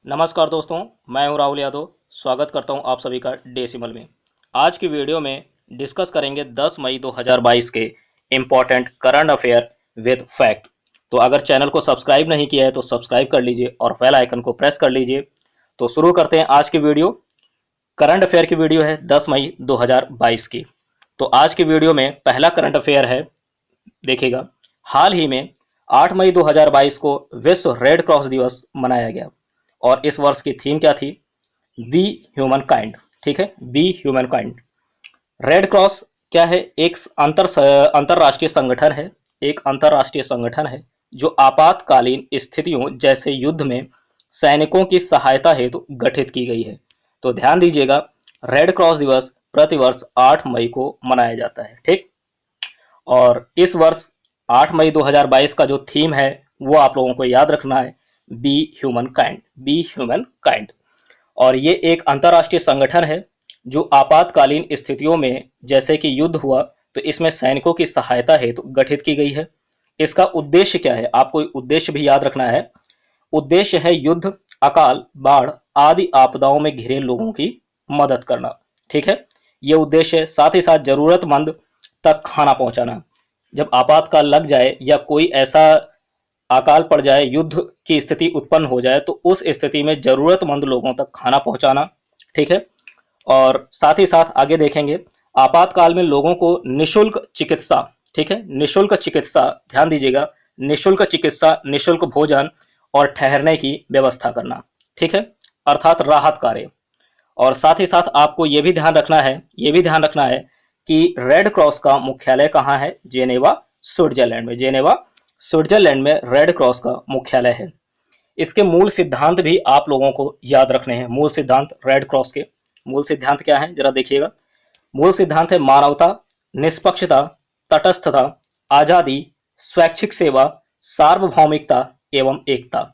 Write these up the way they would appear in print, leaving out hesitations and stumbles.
नमस्कार दोस्तों, मैं हूं राहुल यादव। स्वागत करता हूं आप सभी का डेसिमल में। आज की वीडियो में डिस्कस करेंगे 10 मई 2022 के important current affair with fact. तो अगर चैनल को सब्सक्राइब नहीं किया है तो सब्सक्राइब कर लीजिए और बेल आइकन को प्रेस कर लीजिए। तो शुरू करते हैं आज की वीडियो। करंट अफेयर की वीडियो है 10 मई 2022 की। तो आज की वीडियो में पहला करंट अफेयर है, देखिएगा। हाल ही में 8 मई 2022 को विश्व रेड क्रॉस दिवस मनाया गया और इस वर्ष की थीम क्या थी? Be human kind. ठीक है, be human kind. Red cross क्या है? एक अंतरराष्ट्रीय संगठन है। एक अंतरराष्ट्रीय संगठन है जो आपातकालीन स्थितियों जैसे युद्ध में सैनिकों की सहायता हेतु गठित की गई है। तो ध्यान दीजिएगा, रेड क्रॉस दिवस प्रतिवर्ष 8 मई को मनाया जाता है। ठीक, और इस वर्ष 8 मई 2022 का जो थीम है वो आप लोगों को याद रखना है, be human kind. Be human kind. और ये एक अंतर्राष्ट्रीय संगठन है जो आपातकालीन स्थितियों में जैसे कि युद्ध हुआ तो इसमें सैनिकों की सहायता हेतु गठित की गई है। इसका उद्देश्य क्या है? आपको उद्देश्य भी याद रखना है। उद्देश्य है युद्ध, अकाल, बाढ़ आदि आपदाओं में घिरे लोगों की मदद करना। ठीक है, ये उद्देश्य है। साथ ही साथ जरूरतमंद तक खाना पहुंचाना। जब आपातकाल लग जाए या कोई ऐसा अकाल पड़ जाए, युद्ध की स्थिति उत्पन्न हो जाए, तो उस स्थिति में जरूरतमंद लोगों तक खाना पहुंचाना। ठीक है, और साथ ही साथ आगे देखेंगे, आपातकाल में लोगों को निशुल्क चिकित्सा। ठीक है, निशुल्क चिकित्सा, ध्यान दीजिएगा, निशुल्क चिकित्सा, निशुल्क भोजन और ठहरने की व्यवस्था करना। ठीक है, अर्थात राहत कार्य। और साथ ही साथ आपको ये भी ध्यान रखना है, ये भी ध्यान रखना है कि रेड क्रॉस का मुख्यालय कहाँ है? जेनेवा, स्विट्जरलैंड में। जेनेवा, स्विट्जरलैंड में रेड क्रॉस का मुख्यालय है। इसके मूल सिद्धांत भी आप लोगों को याद रखने हैं। मूल सिद्धांत रेड क्रॉस के मूल सिद्धांत क्या है, जरा देखिएगा। मूल सिद्धांत है मानवता, निष्पक्षता, तटस्थता, आजादी, स्वैच्छिक सेवा, सार्वभौमिकता एवं एकता।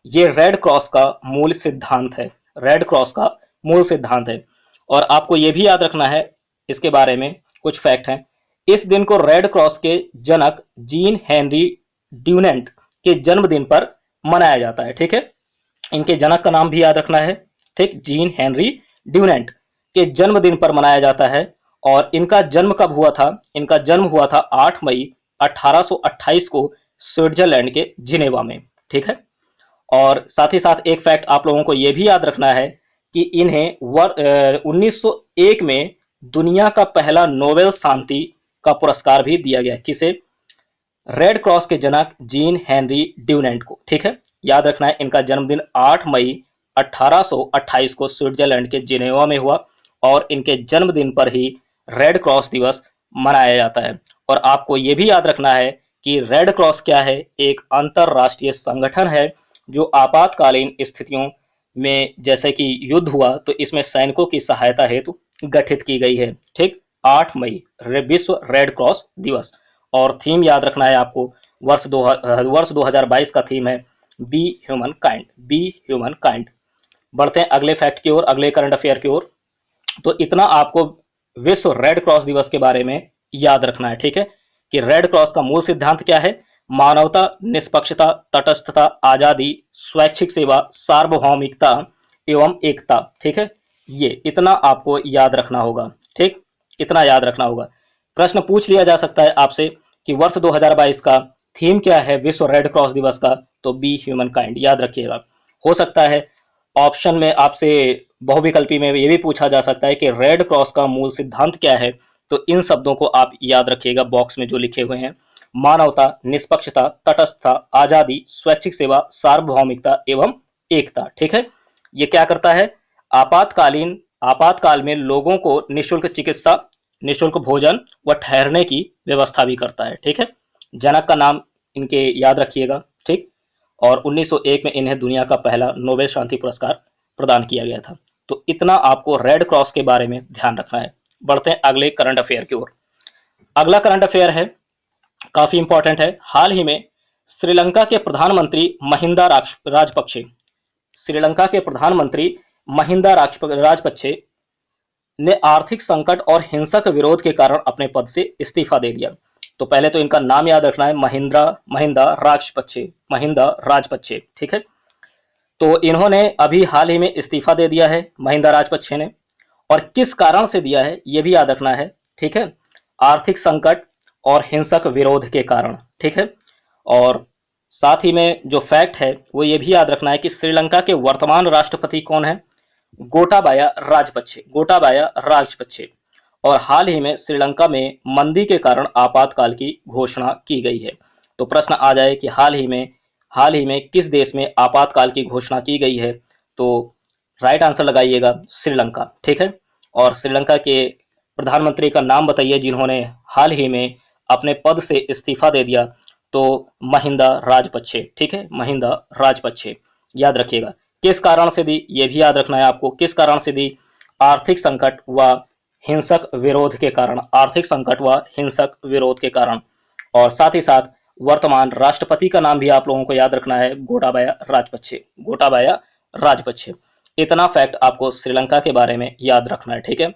ये रेड क्रॉस का मूल सिद्धांत है। रेड क्रॉस का मूल सिद्धांत है। और आपको यह भी याद रखना है, इसके बारे में कुछ फैक्ट हैं। इस दिन को रेड क्रॉस के जनक जीन हेनरी ड्यूनेंट के जन्मदिन पर मनाया जाता है। ठीक है, इनके जनक का नाम भी याद रखना है। ठीक, जीन हेनरी ड्यूनेंट के जन्मदिन पर मनाया जाता है। और इनका जन्म कब हुआ था? इनका जन्म हुआ था 8 मई 1828 को स्विट्जरलैंड के जिनेवा में। ठीक है, और साथ ही साथ एक फैक्ट आप लोगों को यह भी याद रखना है कि इन्हें 1901 में दुनिया का पहला नोबेल शांति का पुरस्कार भी दिया गया। किसे? रेड क्रॉस के जनक जीन हेनरी ड्यूनेंट को। ठीक है, याद रखना है, इनका जन्मदिन 8 मई 1828 को स्विट्जरलैंड के जिनेवा में हुआ और इनके जन्मदिन पर ही रेड क्रॉस दिवस मनाया जाता है। और आपको यह भी याद रखना है कि रेड क्रॉस क्या है? एक अंतरराष्ट्रीय संगठन है जो आपातकालीन स्थितियों में जैसे कि युद्ध हुआ तो इसमें सैनिकों की सहायता हेतु गठित की गई है। ठीक, 8 मई विश्व रेड क्रॉस दिवस। और थीम याद रखना है आपको, वर्ष 2022 का थीम है be human kind. Be human kind. बढ़ते हैं अगले फैक्ट की ओर, अगले करंट अफेयर की ओर। तो इतना आपको विश्व रेड क्रॉस दिवस के बारे में याद रखना है। ठीक है, कि रेड क्रॉस का मूल सिद्धांत क्या है? मानवता, निष्पक्षता, तटस्थता, आजादी, स्वैच्छिक सेवा, सार्वभौमिकता एवं एकता। ठीक है, ये इतना आपको याद रखना होगा। ठीक, इतना याद रखना होगा। प्रश्न पूछ लिया जा सकता है आपसे कि वर्ष 2022 का थीम क्या है विश्व रेड क्रॉस दिवस का? तो बी ह्यूमन काइंड, याद रखिएगा। हो सकता है ऑप्शन में आपसे बहुविकल्पी में ये भी पूछा जा सकता है कि रेड क्रॉस का मूल सिद्धांत क्या है? तो इन शब्दों को आप याद रखिएगा बॉक्स में जो लिखे हुए हैं, मानवता, निष्पक्षता, तटस्थता, आजादी, स्वैच्छिक सेवा, सार्वभौमिकता एवं एकता। ठीक है, ये क्या करता है? आपातकाल में लोगों को निशुल्क चिकित्सा, निशुल्क भोजन व ठहरने की व्यवस्था भी करता है। ठीक है, जनक का नाम इनके याद रखिएगा। ठीक, और 1901 में इन्हें दुनिया का पहला नोबेल शांति पुरस्कार प्रदान किया गया था। तो इतना आपको रेड क्रॉस के बारे में ध्यान रखना है। बढ़ते हैं अगले करंट अफेयर की ओर। अगला करंट अफेयर है, काफी इंपॉर्टेंट है। हाल ही में श्रीलंका के प्रधानमंत्री महिंदा राजपक्षे, श्रीलंका के प्रधानमंत्री महिंदा राजपक्षे ने आर्थिक संकट और हिंसक विरोध के कारण अपने पद से इस्तीफा दे दिया। तो पहले तो इनका नाम याद रखना है, महिंदा राजपक्षे, महिंदा राजपक्षे। ठीक है, तो इन्होंने अभी हाल ही में इस्तीफा दे दिया है महिंदा राजपक्षे ने, और किस कारण से दिया है ये भी याद रखना है, ठीक है। आर्थिक संकट और हिंसक विरोध के कारण, ठीक है। और साथ ही में जो फैक्ट है वो ये भी याद रखना है कि श्रीलंका के वर्तमान राष्ट्रपति कौन है, गोटाबाया राजपक्षे। और हाल ही में श्रीलंका में मंदी के कारण आपातकाल की घोषणा की गई है। तो प्रश्न आ जाए कि हाल ही में किस देश में आपातकाल की घोषणा की गई है, तो राइट आंसर लगाइएगा श्रीलंका, ठीक है। और श्रीलंका के प्रधानमंत्री का नाम बताइए जिन्होंने हाल ही में अपने पद से इस्तीफा दे दिया, तो महिंदा राजपक्षे, ठीक है, महिंदा राजपक्षे। याद रखिएगा किस कारण से दी, ये भी याद रखना है आपको, किस कारण से दी, आर्थिक संकट व हिंसक विरोध के कारण, आर्थिक संकट व हिंसक विरोध के कारण। और साथ ही साथ वर्तमान राष्ट्रपति का नाम भी आप लोगों को याद रखना है, गोटाबाया राजपक्षे। इतना फैक्ट आपको श्रीलंका के बारे में याद रखना है, ठीक है।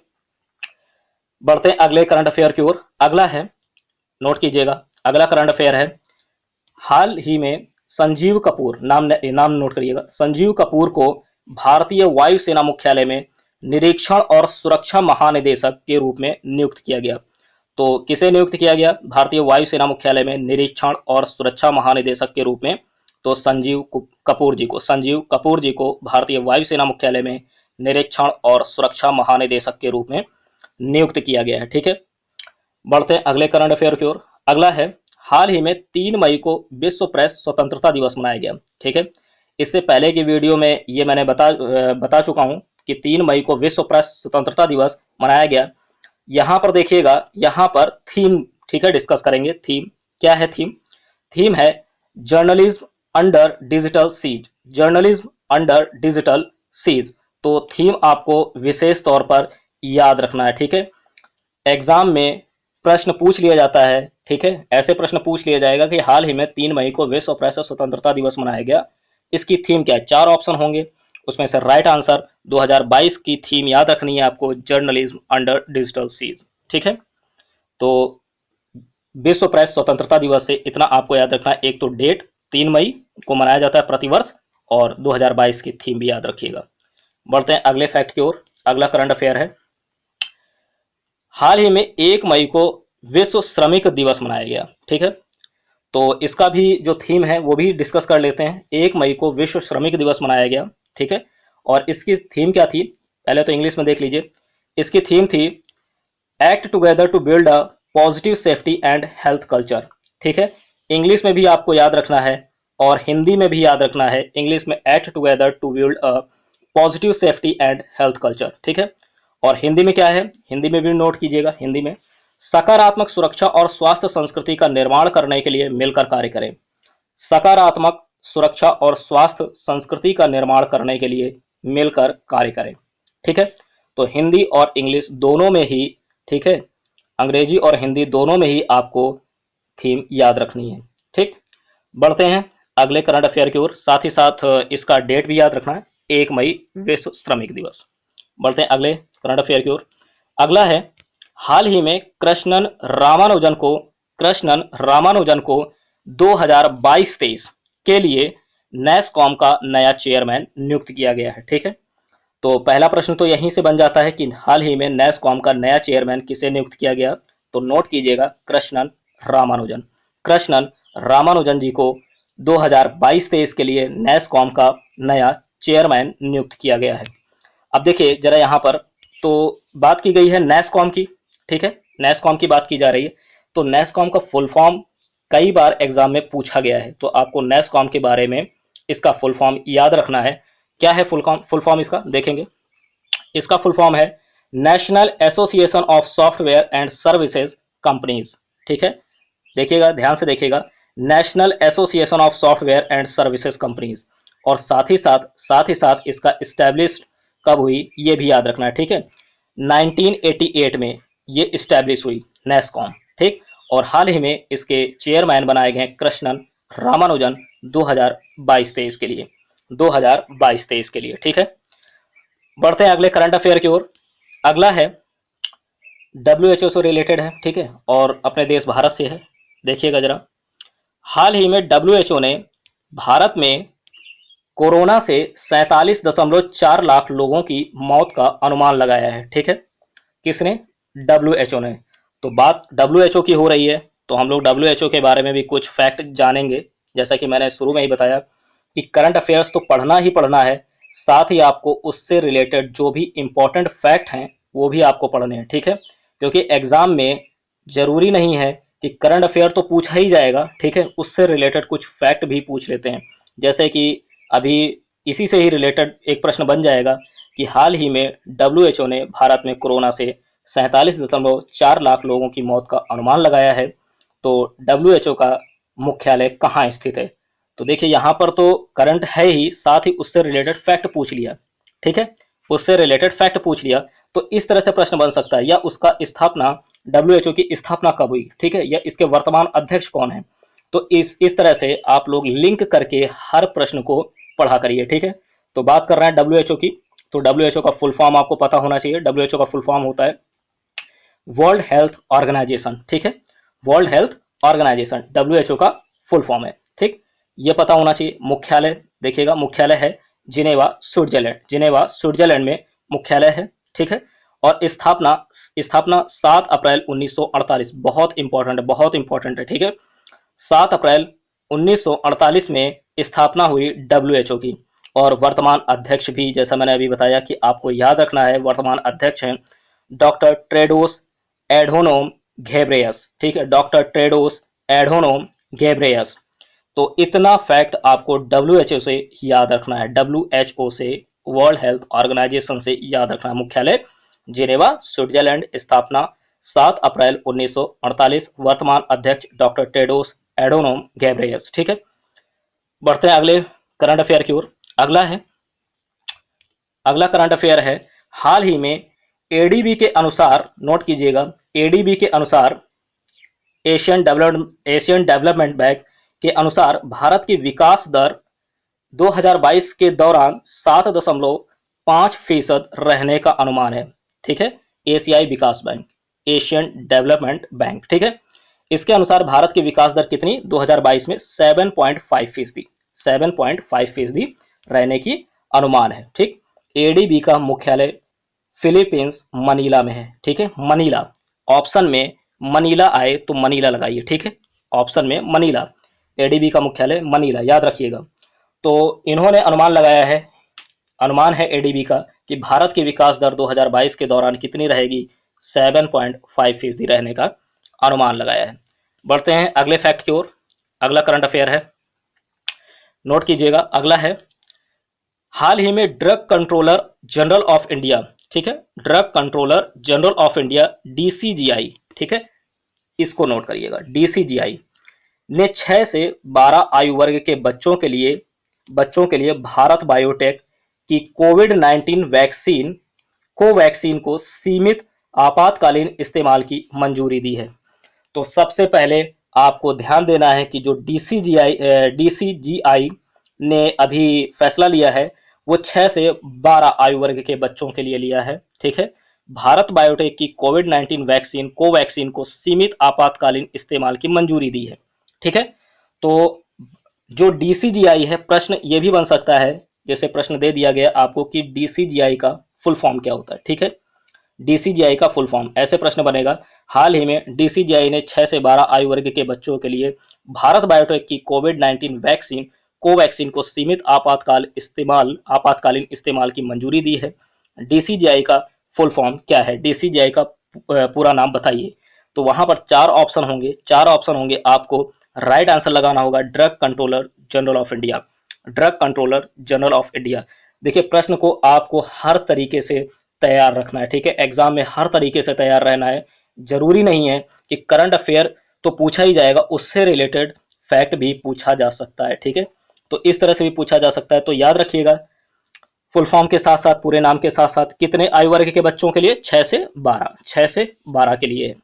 बढ़ते हैं अगले करंट अफेयर की ओर। अगला है, नोट कीजिएगा, अगला करंट अफेयर है, हाल ही में संजीव कपूर, नाम नोट करिएगा, संजीव कपूर को भारतीय वायुसेना मुख्यालय में निरीक्षण और सुरक्षा महानिदेशक के रूप में नियुक्त किया गया। तो किसे नियुक्त किया गया भारतीय वायुसेना मुख्यालय में निरीक्षण और सुरक्षा महानिदेशक के रूप में, तो संजीव कपूर जी को भारतीय वायुसेना मुख्यालय में निरीक्षण और सुरक्षा महानिदेशक के रूप में नियुक्त किया गया है, ठीक है। बढ़ते हैं अगले करंट अफेयर की ओर। अगला है, हाल ही में 3 मई को विश्व प्रेस स्वतंत्रता दिवस मनाया गया, ठीक है। इससे पहले की वीडियो में ये मैंने बता चुका हूं कि 3 मई को विश्व प्रेस स्वतंत्रता दिवस मनाया गया। यहाँ पर देखिएगा, यहाँ पर थीम, ठीक है, डिस्कस करेंगे। थीम क्या है, थीम है journalism under digital siege, journalism under digital siege. तो थीम आपको विशेष तौर पर याद रखना है, ठीक है। एग्जाम में प्रश्न पूछ लिया जाता है, ठीक है, ऐसे प्रश्न पूछ लिया जाएगा कि हाल ही में 3 मई को विश्व प्रेस स्वतंत्रता दिवस मनाया गया, इसकी थीम क्या है। 4 ऑप्शन होंगे, उसमें से राइट आंसर 2022 की थीम याद रखनी है आपको, जर्नलिज्म अंडर डिजिटल सीज, ठीक है। तो विश्व प्रेस स्वतंत्रता दिवस से इतना आपको याद रखना है, एक तो डेट 3 मई को मनाया जाता है प्रतिवर्ष, और 2022 की थीम भी याद रखिएगा। बढ़ते हैं अगले फैक्ट की ओर। अगला करंट अफेयर है, हाल ही में 1 मई को विश्व श्रमिक दिवस मनाया गया, ठीक है। तो इसका भी जो थीम है वो भी डिस्कस कर लेते हैं। 1 मई को विश्व श्रमिक दिवस मनाया गया, ठीक है। और इसकी थीम क्या थी, पहले तो इंग्लिश में देख लीजिए। इसकी थीम थी act together to build a positive safety and health culture, ठीक है। इंग्लिश में भी आपको याद रखना है और हिंदी में भी याद रखना है। इंग्लिश में act together to build a positive safety and health culture, ठीक है। और हिंदी में क्या है, हिंदी में भी नोट कीजिएगा, हिंदी में सकारात्मक सुरक्षा और स्वास्थ्य संस्कृति का निर्माण करने के लिए मिलकर कार्य करें, सकारात्मक सुरक्षा और स्वास्थ्य संस्कृति का निर्माण करने के लिए मिलकर कार्य करें, ठीक है। तो हिंदी और इंग्लिश दोनों में ही, ठीक है, अंग्रेजी और हिंदी दोनों में ही आपको थीम याद रखनी है, ठीक। बढ़ते हैं अगले करंट अफेयर की ओर, साथ ही साथ इसका डेट भी याद रखना है, 1 मई विश्व श्रमिक दिवस। बढ़ते हैं अगले करंट अफेयर की ओर। अगला है, हाल ही में कृष्णन रामानुजन को 2022-23 के लिए नैसकॉम का नया चेयरमैन नियुक्त किया गया है, ठीक है। तो पहला प्रश्न तो यहीं से बन जाता है कि हाल ही में नैसकॉम का नया चेयरमैन किसे नियुक्त किया गया, तो नोट कीजिएगा, कृष्णन रामानुजन जी को 2022-23 के लिए नैसकॉम का नया चेयरमैन नियुक्त किया गया है। अब देखिए जरा यहाँ पर, तो बात की गई है नैसकॉम की, ठीक है, नैसकॉम की बात की जा रही है। तो नैसकॉम का फुल फॉर्म कई बार एग्जाम में पूछा गया है, तो आपको नैसकॉम के बारे में इसका फुल फॉर्म याद रखना है। क्या है फुल फॉर्म इसका, देखेंगे। इसका फुल फॉर्म है national association of software and services companies, ठीक है। देखिएगा, ध्यान से देखिएगा, national association of software and services companies. और साथ ही साथ इसका इस्टेब्लिश्ड कब हुई ये भी याद रखना है, ठीक है। 1988 में ये इस्टेब्लिश हुई नैसकॉम, ठीक। और हाल ही में इसके चेयरमैन बनाए गए कृष्णन रामानुजन 2022-23 के लिए, 2022-23 के लिए, ठीक है। बढ़ते हैं अगले करंट अफेयर की ओर। अगला है WHO से रिलेटेड है, ठीक है, और अपने देश भारत से है। देखिएगा जरा, हाल ही में WHO ने भारत में कोरोना से 47.4 लाख लोगों की मौत का अनुमान लगाया है। ठीक है, किसने? डब्ल्यूएचओ ने। तो बात डब्ल्यूएचओ की हो रही है, तो हम लोग डब्ल्यूएचओ के बारे में भी कुछ फैक्ट जानेंगे। जैसा कि मैंने शुरू में ही बताया कि करंट अफेयर्स तो पढ़ना ही पढ़ना है, साथ ही आपको उससे रिलेटेड जो भी इंपॉर्टेंट फैक्ट हैं वो भी आपको पढ़ने हैं। ठीक है, क्योंकि एग्जाम में जरूरी नहीं है कि करंट अफेयर तो पूछा ही जाएगा, ठीक है, उससे रिलेटेड कुछ फैक्ट भी पूछ लेते हैं। जैसे कि अभी इसी से ही रिलेटेड एक प्रश्न बन जाएगा कि हाल ही में डब्ल्यूएचओ ने भारत में कोरोना से 47.4 लाख लोगों की मौत का अनुमान लगाया है। तो डब्ल्यूएचओ का मुख्यालय कहाँ स्थित है? तो देखिए यहाँ पर तो करंट है ही, साथ ही उससे रिलेटेड फैक्ट पूछ लिया। ठीक है, उससे रिलेटेड फैक्ट पूछ लिया, तो इस तरह से प्रश्न बन सकता है, या उसका स्थापना, डब्ल्यूएचओ की स्थापना कब हुई, ठीक है, या इसके वर्तमान अध्यक्ष कौन है। तो इस तरह से आप लोग लिंक करके हर प्रश्न को पढ़ा करिए। ठीक है, तो बात कर रहे हैं डब्ल्यूएचओ की, तो डब्ल्यूएचओ का फुल फॉर्म आपको पता होना चाहिए। डब्ल्यूएचओ का फुल फॉर्म होता है वर्ल्ड हेल्थ ऑर्गेनाइजेशन। ठीक है, वर्ल्ड हेल्थ ऑर्गेनाइजेशन डब्ल्यूएचओ का फुल फॉर्म है। ठीक, ये पता होना चाहिए। मुख्यालय देखिएगा, मुख्यालय है जिनेवा स्विट्जरलैंड, जिनेवा स्विट्जरलैंड में मुख्यालय है। ठीक है, और स्थापना स्थापना 7 अप्रैल 1948, बहुत इंपॉर्टेंट है, बहुत इंपॉर्टेंट है। ठीक है, 7 अप्रैल 1948 में स्थापना हुई डब्ल्यूएचओ की। और वर्तमान अध्यक्ष भी, जैसा मैंने अभी बताया कि आपको याद रखना है, वर्तमान अध्यक्ष हैं डॉक्टर टेड्रोस एडहोनोम घेब्रेयस। ठीक है, डॉक्टर टेड्रोस एडहोनोम घेब्रेयस। तो इतना फैक्ट आपको डब्ल्यूएचओ से याद रखना है, डब्ल्यूएचओ से, वर्ल्ड हेल्थ ऑर्गेनाइजेशन से याद रखना है। मुख्यालय जिनेवा स्विट्जरलैंड, स्थापना 7 अप्रैल 1948, वर्तमान अध्यक्ष डॉक्टर टेड्रोस एडोनोम घेब्रेयस। ठीक है, बढ़ते हैं अगले करंट अफेयर की ओर। अगला करंट अफेयर है, हाल ही में एडीबी के अनुसार, नोट कीजिएगा, एडीबी के अनुसार, एशियन डेवलपमेंट बैंक के अनुसार भारत की विकास दर 2022 के दौरान 7.5% रहने का अनुमान है। ठीक है, एशियाई विकास बैंक, एशियन डेवलपमेंट बैंक। ठीक है, इसके अनुसार भारत की विकास दर कितनी 2022 में 7.5%, 7.5% रहने की अनुमान है। ठीक, एडीबी का मुख्यालय फिलीपींस मनीला में है। ठीक है, मनीला, ऑप्शन में मनीला आए तो मनीला लगाइए। ठीक है, ऑप्शन में मनीला, एडीबी का मुख्यालय मनीला, याद रखिएगा। तो इन्होंने अनुमान लगाया है, अनुमान है एडीबी का कि भारत की विकास दर 2022 के दौरान कितनी रहेगी, 7.5% रहने का अनुमान लगाया है। बढ़ते हैं अगले फैक्ट की ओर। अगला करंट अफेयर है, नोट कीजिएगा, अगला है, हाल ही में drug controller general of India, ठीक है, drug controller general of India DCGI, ठीक है, इसको नोट करिएगा, डीसीजीआई ने 6 से 12 आयु वर्ग के बच्चों के लिए भारत बायोटेक की कोविड-19 वैक्सीन कोवैक्सीन को सीमित आपातकालीन इस्तेमाल की मंजूरी दी है। तो सबसे पहले आपको ध्यान देना है कि जो डीसीजीआई ने अभी फैसला लिया है वो 6 से 12 आयु वर्ग के बच्चों के लिए लिया है। ठीक है, भारत बायोटेक की कोविड-19 वैक्सीन कोवैक्सीन को सीमित आपातकालीन इस्तेमाल की मंजूरी दी है। ठीक है, तो जो डीसीजीआई है, प्रश्न ये भी बन सकता है, जैसे प्रश्न दे दिया गया आपको कि डीसीजीआई का फुल फॉर्म क्या होता है। ठीक है, डीसीजीआई का फुल फॉर्म, ऐसे प्रश्न बनेगा, हाल ही में डीसीजीआई ने 6 से 12 आयु वर्ग के बच्चों के लिए भारत बायोटेक की कोविड-19 वैक्सीन कोवैक्सीन को सीमित आपातकालीन इस्तेमाल की मंजूरी दी है। डीसीजीआई का फुल फॉर्म क्या है, डीसीजीआई का पूरा नाम बताइए। तो वहां पर 4 ऑप्शन होंगे, 4 ऑप्शन होंगे, आपको राइट आंसर लगाना होगा drug controller general of India, drug controller general of India. देखिए प्रश्न को आपको हर तरीके से तैयार रखना है। ठीक है, एग्जाम में हर तरीके से तैयार रहना है, जरूरी नहीं है कि करंट अफेयर तो पूछा ही जाएगा, उससे रिलेटेड फैक्ट भी पूछा जा सकता है। ठीक है, तो इस तरह से भी पूछा जा सकता है। तो याद रखिएगा, फुल फॉर्म के साथ साथ, पूरे नाम के साथ साथ, कितने आयु वर्ग के बच्चों के लिए, 6 से 12, 6 से 12 के लिए।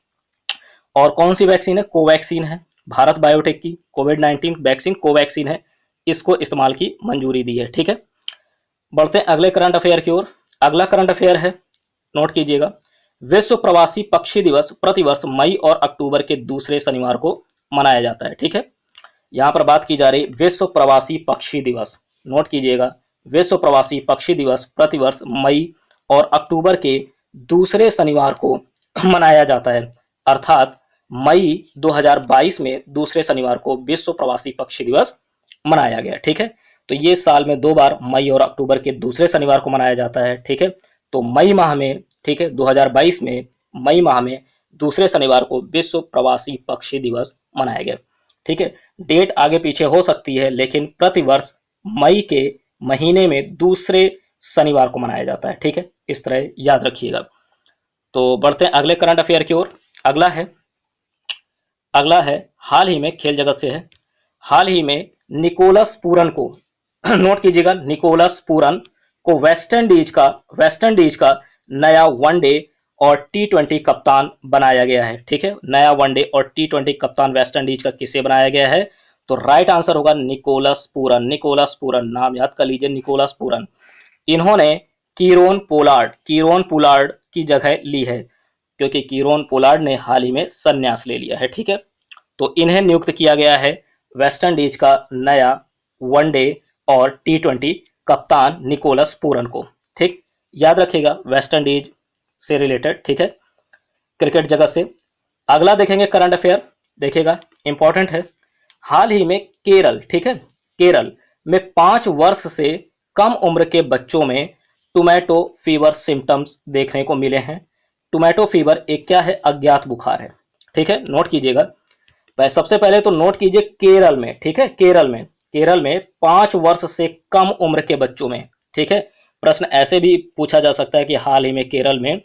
और कौन सी वैक्सीन है, कोवैक्सीन है, भारत बायोटेक की कोविड-19 वैक्सीन कोवैक्सीन है, इसको इस्तेमाल की मंजूरी दी है। ठीक है, बढ़ते हैं अगले करंट अफेयर की ओर। अगला करंट अफेयर है, नोट कीजिएगा, विश्व प्रवासी पक्षी दिवस प्रतिवर्ष मई और अक्टूबर के दूसरे शनिवार को मनाया जाता है। ठीक है, यहां पर बात की जा रही विश्व प्रवासी पक्षी दिवस, नोट कीजिएगा, विश्व प्रवासी पक्षी दिवस प्रतिवर्ष मई और अक्टूबर के दूसरे शनिवार को मनाया जाता है। अर्थात मई 2022 में दूसरे शनिवार को विश्व प्रवासी पक्षी दिवस मनाया गया। ठीक है, तो ये साल में 2 बार मई और अक्टूबर के दूसरे शनिवार को मनाया जाता है। ठीक है, तो मई माह में, ठीक है, 2022 में मई माह में दूसरे शनिवार को विश्व प्रवासी पक्षी दिवस मनाया गया। ठीक है, डेट आगे पीछे हो सकती है, लेकिन प्रतिवर्ष मई के महीने में दूसरे शनिवार को मनाया जाता है। ठीक है, इस तरह याद रखिएगा। तो बढ़ते हैं अगले करंट अफेयर की ओर। अगला है हाल ही में खेल जगत से है। हाल ही में निकोलस पूरन को नोट कीजिएगा, निकोलस पूरन को वेस्ट इंडीज का नया वनडे और टी20 कप्तान बनाया गया है। ठीक है, नया वनडे और टी20 कप्तान वेस्ट इंडीज का किसे बनाया गया है? तो राइट आंसर होगा निकोलस पूरन। निकोलस पूरन, नाम याद कर लीजिए, निकोलस पूरन। इन्होंने कीरोन पोलार्ड की जगह ली है, क्योंकि कीरोन पोलार्ड ने हाल ही में संन्यास ले लिया है। ठीक है, तो इन्हें नियुक्त किया गया है वेस्ट इंडीज का नया वनडे और टी20 कप्तान निकोलस पूरन को। ठीक, याद रखिएगा, वेस्ट इंडीज से रिलेटेड। ठीक है, क्रिकेट जगत से। अगला देखेंगे करंट अफेयर, देखिएगा इंपॉर्टेंट है। हाल ही में केरल, ठीक है, केरल में 5 वर्ष से कम उम्र के बच्चों में टोमेटो फीवर सिम्टम्स देखने को मिले हैं। टोमेटो फीवर एक क्या है? अज्ञात बुखार है। ठीक है, नोट कीजिएगा। सबसे पहले तो नोट कीजिए केरल में, ठीक है, केरल में 5 वर्ष से कम उम्र के बच्चों में। ठीक है, प्रश्न ऐसे भी पूछा जा सकता है कि हाल ही में केरल में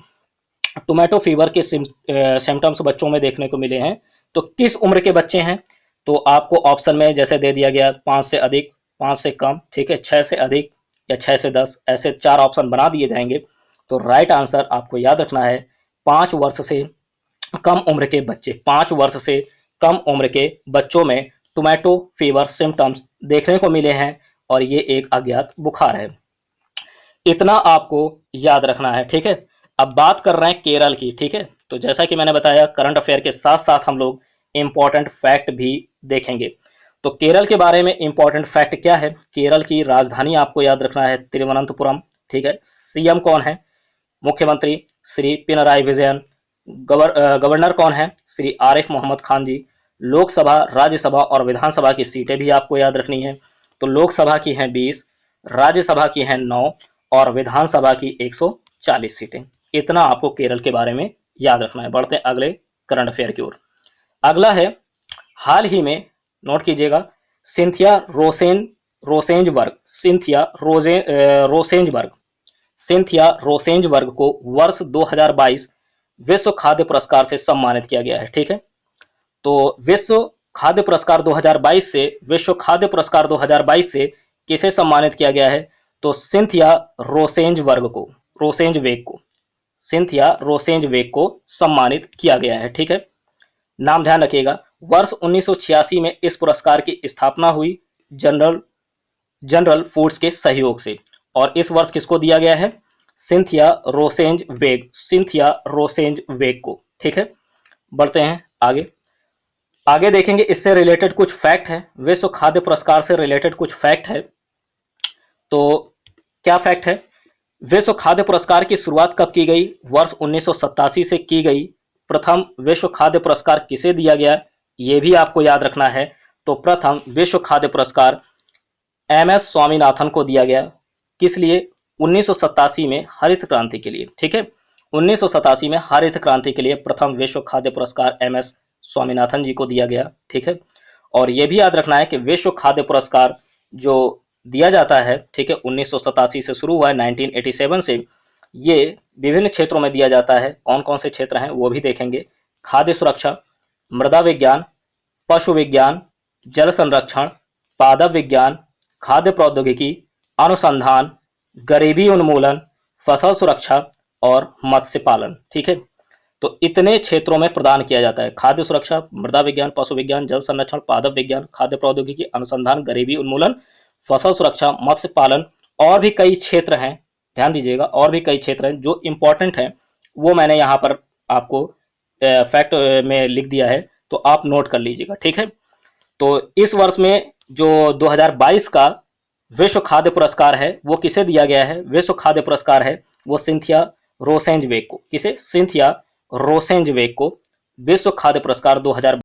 टोमेटो फीवर के सिम्टम्स बच्चों में देखने को मिले हैं, तो किस उम्र के बच्चे हैं? तो आपको ऑप्शन में जैसे दे दिया गया, 5 से अधिक, 5 से कम, ठीक है, 6 से अधिक या 6 से 10, ऐसे 4 ऑप्शन बना दिए जाएंगे। तो राइट आंसर आपको याद रखना है 5 वर्ष से कम उम्र के बच्चे। 5 वर्ष से कम उम्र के बच्चों में टोमेटो फीवर सिम्टम्स देखने को मिले हैं और ये एक अज्ञात बुखार है। इतना आपको याद रखना है। ठीक है, अब बात कर रहे हैं केरल की। ठीक है, तो जैसा कि मैंने बताया, करंट अफेयर के साथ साथ हम लोग इंपॉर्टेंट फैक्ट भी देखेंगे। तो केरल के बारे में इंपॉर्टेंट फैक्ट क्या है? केरल की राजधानी आपको याद रखना है तिरुवनंतपुरम। ठीक है, सीएम कौन है? मुख्यमंत्री श्री पिनराई विजयन। गवर्नर कौन है? श्री आरिफ मोहम्मद खान जी। लोकसभा, राज्यसभा और विधानसभा की सीटें भी आपको याद रखनी है। तो लोकसभा की हैं 20, राज्यसभा की हैं 9 और विधानसभा की 140 सीटें। इतना आपको केरल के बारे में याद रखना है। बढ़ते हैं अगले करंट अफेयर की ओर। अगला है, हाल ही में, नोट कीजिएगा, सिंथिया रोसेंजबर्ग को वर्ष 2022 विश्व खाद्य पुरस्कार से सम्मानित किया गया है। ठीक है, तो विश्व खाद्य पुरस्कार 2022 से किसे सम्मानित किया गया है? तो सिंथिया रोसेंजवेग को सम्मानित किया गया है। ठीक है, नाम ध्यान रखिएगा। वर्ष 1986 में इस पुरस्कार की स्थापना हुई जनरल फूड्स के सहयोग से, और इस वर्ष किसको दिया गया है? सिंथिया रोसेंजवेग को। ठीक है, बढ़ते हैं आगे देखेंगे, इससे रिलेटेड कुछ फैक्ट है, विश्व खाद्य पुरस्कार से रिलेटेड कुछ फैक्ट है। तो क्या फैक्ट है? विश्व खाद्य पुरस्कार की शुरुआत कब की गई? वर्ष 1987 से की गई। प्रथम विश्व खाद्य पुरस्कार किसे दिया गया, यह भी आपको याद रखना है। तो प्रथम विश्व खाद्य पुरस्कार MS स्वामीनाथन को दिया गया। किस लिए? 1987 में हरित क्रांति के लिए। ठीक है, 1987 में हरित क्रांति के लिए प्रथम विश्व खाद्य पुरस्कार MS स्वामीनाथन जी को दिया गया। ठीक है, और यह भी याद रखना है कि विश्व खाद्य पुरस्कार जो दिया जाता है, ठीक है, 1987 से शुरू हुआ है, 1987 से, ये विभिन्न क्षेत्रों में दिया जाता है। कौन कौन से क्षेत्र हैं वो भी देखेंगे। खाद्य सुरक्षा, मृदा विज्ञान, पशु विज्ञान, जल संरक्षण, पादप विज्ञान, खाद्य प्रौद्योगिकी, अनुसंधान, गरीबी उन्मूलन, फसल सुरक्षा और मत्स्य पालन। ठीक है, तो इतने क्षेत्रों में प्रदान किया जाता है। खाद्य सुरक्षा, मृदा विज्ञान, पशु विज्ञान, जल संरक्षण, पादप विज्ञान, खाद्य प्रौद्योगिकी, अनुसंधान, गरीबी उन्मूलन, फसल सुरक्षा, मत्स्य पालन, और भी कई क्षेत्र हैं। ध्यान दीजिएगा, और भी कई क्षेत्र हैं जो इंपॉर्टेंट हैं, वो मैंने यहाँ पर आपको फैक्ट में लिख दिया है, तो आप नोट कर लीजिएगा। ठीक है, तो इस वर्ष में जो 2022 का विश्व खाद्य पुरस्कार है वो किसे दिया गया है? विश्व खाद्य पुरस्कार है वो सिंथिया रोसेंजवेग को। किसे? सिंथिया रोसेंजवेग को विश्व खाद्य पुरस्कार 2022